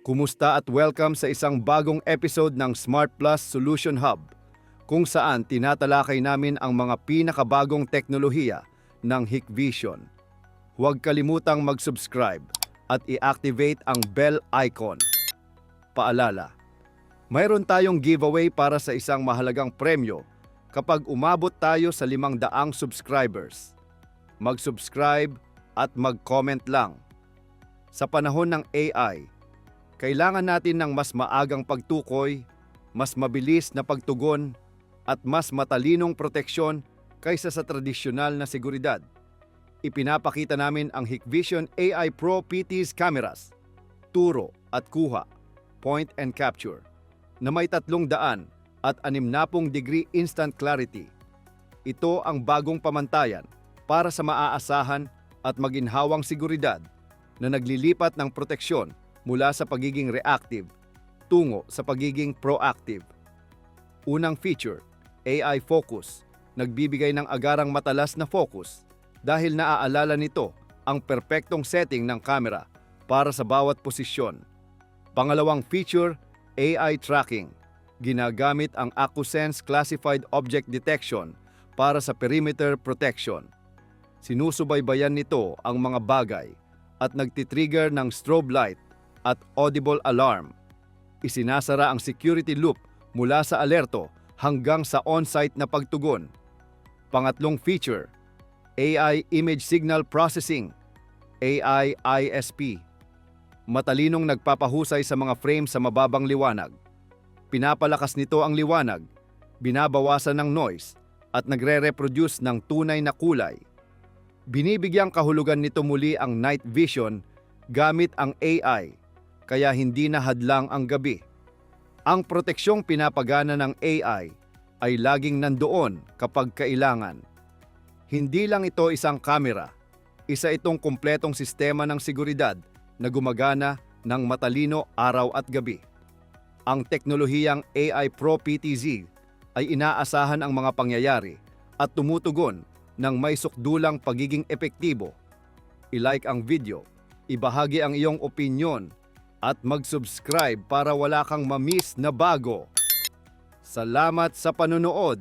Kumusta at welcome sa isang bagong episode ng Smart Plus Solution Hub, kung saan tinatalakay namin ang mga pinakabagong teknolohiya ng Hikvision. Huwag kalimutang mag-subscribe at i-activate ang bell icon. Paalala, mayroon tayong giveaway para sa isang mahalagang premyo kapag umabot tayo sa 500 subscribers. Mag-subscribe at mag-comment lang. Sa panahon ng AI, kailangan natin ng mas maagang pagtukoy, mas mabilis na pagtugon, at mas matalinong proteksyon kaysa sa tradisyonal na seguridad. Ipinapakita namin ang Hikvision AI Pro PT's cameras, turo at kuha, point and capture, na may 300 at 60° instant clarity. Ito ang bagong pamantayan para sa maaasahan at maginhawang seguridad na naglilipat ng proteksyon mula sa pagiging reactive tungo sa pagiging proactive. Unang feature, AI Focus, nagbibigay ng agarang matalas na focus dahil naaalala nito ang perpektong setting ng camera para sa bawat posisyon. Pangalawang feature, AI Tracking. Ginagamit ang AcuSense Classified Object Detection para sa perimeter protection. Sinusubaybayan nito ang mga bagay at nagtitrigger ng strobe light at audible alarm. Isinasara ang security loop mula sa alerto hanggang sa on-site na pagtugon. Pangatlong feature, AI Image Signal Processing, AI ISP. Matalinong nagpapahusay sa mga frame sa mababang liwanag. Pinapalakas nito ang liwanag, binabawasan ng noise, at nagre-reproduce ng tunay na kulay. Binibigyang kahulugan nito muli ang night vision gamit ang AI, kaya hindi na hadlang ang gabi. Ang proteksyong pinapagana ng AI ay laging nandoon kapag kailangan. Hindi lang ito isang kamera, isa itong kumpletong sistema ng seguridad na gumagana ng matalino araw at gabi. Ang teknolohiyang AI Pro PTZ ay inaasahan ang mga pangyayari at tumutugon ng may sukdulang pagiging epektibo. I-like ang video, ibahagi ang iyong opinyon, at mag-subscribe para wala kang ma-miss na bago. Salamat sa panonood!